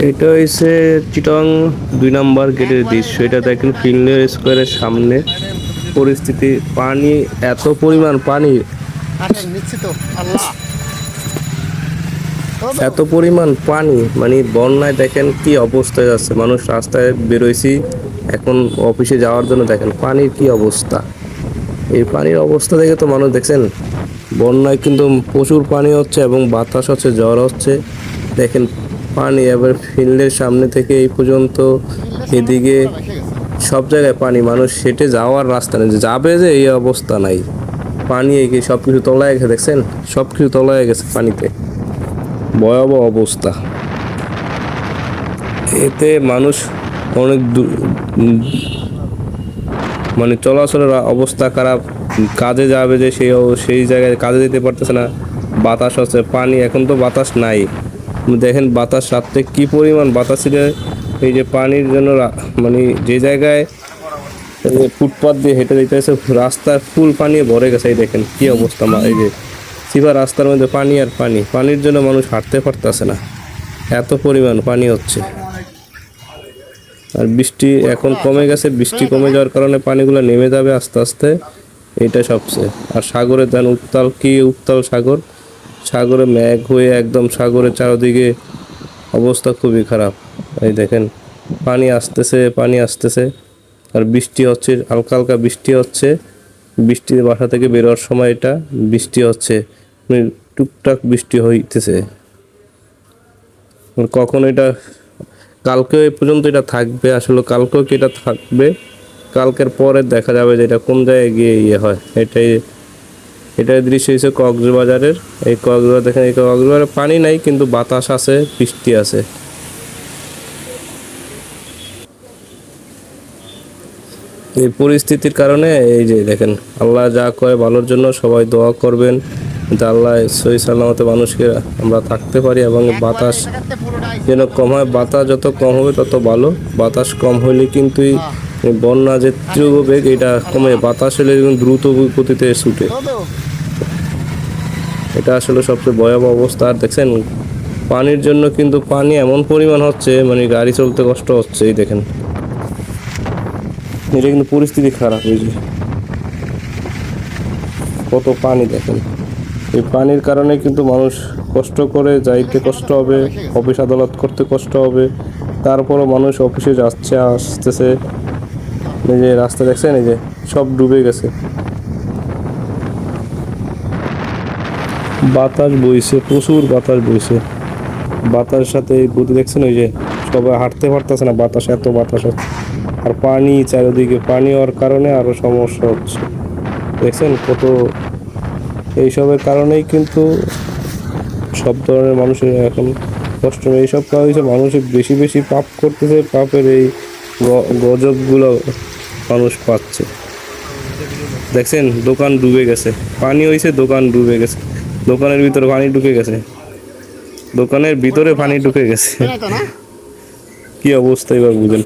এটা হইছে চিটং ২ নম্বর গেটের দৃশ্য। এটা দেখেন ফিল্ড স্কোয়ারের সামনে পরিস্থিতি। পানি, এত পরিমাণ পানি, এত পরিমাণ পানি, মানে বন্যায় দেখেন কি অবস্থায় যাচ্ছে মানুষ। রাস্তায় বেরোইছি এখন অফিসে যাওয়ার জন্য, দেখেন পানির কি অবস্থা। এই পানির অবস্থা দেখে তো মানুষ, দেখছেন বন্যায় কিন্তু প্রচুর পানি হচ্ছে এবং বাতাস হচ্ছে, ঝড় হচ্ছে। দেখেন পানি এবার ফিল্ডের সামনে থেকে এই পর্যন্ত, এদিকে সব জায়গায় পানি। মানুষ হেঁটে যাওয়ার রাস্তা নেই, যাবে যে এই অবস্থা নাই। পানি এগিয়ে সব কিছু তলায় গেছে, দেখছেন সব কিছু তলায় গেছে পানিতে। ভয়াবহ অবস্থা। এতে মানুষ অনেক মানে চলাচলের অবস্থা খারাপ। কাজে যাবে যে সেই জায়গায় কাজে যেতে পারতেছে না। বাতাস হচ্ছে, পানি, এখন তো বাতাস নাই। দেখেন বাতাস রাত্রে কি পরিমাণ বাতাস ছিল। এই যে পানির জন্য মানে যে জায়গায় ফুটপাথ দিয়ে হেঁটে যেতেছে, রাস্তার ফুল পানি ভরে গেছে। এই দেখেন কি অবস্থা। এই যে সিভা রাস্তার মধ্যে পানি আর পানি, পানির জন্য মানুষ হাঁটতে পারতেছে না, এত পরিমাণ পানি হচ্ছে। আর বৃষ্টি এখন কমে গেছে, বৃষ্টি কমে যাওয়ার কারণে পানিগুলো নেমে যাবে আস্তে আস্তে, এটা সবচেয়ে। আর সাগরে দেন উত্তাল, কি উত্তাল সাগর। সাগরে মেঘ হয়ে একদম সাগরের চারদিকে অবস্থা খুবই খারাপ। এই দেখেন পানি আসতেছে, পানি আসতেছে। আর বৃষ্টি হচ্ছে, হালকা হালকা বৃষ্টি হচ্ছে। বৃষ্টি বাসা থেকে বেরোয়ার সময় এটা বৃষ্টি হচ্ছে, টুকটাক বৃষ্টি হইতেছে। কখন এটা, কালকেও এই পর্যন্ত এটা থাকবে, আসলে কালকেও কি এটা থাকবে, কালকের পরে দেখা যাবে যে এটা কোন জায়গায় গিয়ে ইয়ে হয়। এটাই দৃশ্য হচ্ছে কক্সবাজারের। এই কক্সবাজার দেখেন, এই কক্সবাজারে পানি নাই কিন্তু বাতাস আছে, বৃষ্টি আছে। এই পরিস্থিতির কারণে এই যে দেখেন, আল্লাহ যা করে ভালোর জন্য, সবাই দোয়া করবেন যে আল্লাহ সহি সালামতে মানুষকে আমরা থাকতে পারি এবং বাতাস যেন কম হয়। বাতাস যত কম হবে তত ভালো। বাতাস কম হলে কিন্তু বন্যা যে তীব্রবেগ এটা কমে, বাতাস হলে দ্রুত গতিতে ছুটে। এটা আসলে সবচেয়ে ভয়াবহ অবস্থা। আর দেখছেন পানির জন্য কিন্তু পানি এমন পরিমাণ হচ্ছে, মানে গাড়ি চলতে কষ্ট হচ্ছে। এই দেখেন এটা কিন্তু পরিস্থিতি খারাপ। এই যে কত পানি দেখেন, এই পানির কারণে কিন্তু মানুষ কষ্ট করে যাইতে কষ্ট হবে, অফিস আদালত করতে কষ্ট হবে। তারপরও মানুষ অফিসে যাচ্ছে আসতেছে। এই যে রাস্তা দেখছেন, এই যে সব ডুবে গেছে। বাতাস বইছে, প্রচুর বাতাস বইছে। বাতাসের সাথে গতি দেখছেন, ওই যে সবাই হাঁটতে পারতেছে না, বাতাস, এত বাতাস হচ্ছে। আর পানি চারিদিকে, পানি হওয়ার কারণে আরো সমস্যা হচ্ছে। দেখছেন কত, এইসবের কারণেই কিন্তু সব ধরনের মানুষের এখন কষ্ট। এইসব কারণে মানুষের বেশি বেশি পাপ করতেছে, পাপের এই গজবগুলো মানুষ পাচ্ছে। দেখছেন দোকান ডুবে গেছে, পানি হয়েছে, দোকান ডুবে গেছে, দোকানের ভিতরে পানি ঢুকে গেছে, দোকানের ভিতরে পানি ঢুকে গেছে। কি অবস্থা এবার বুঝেন।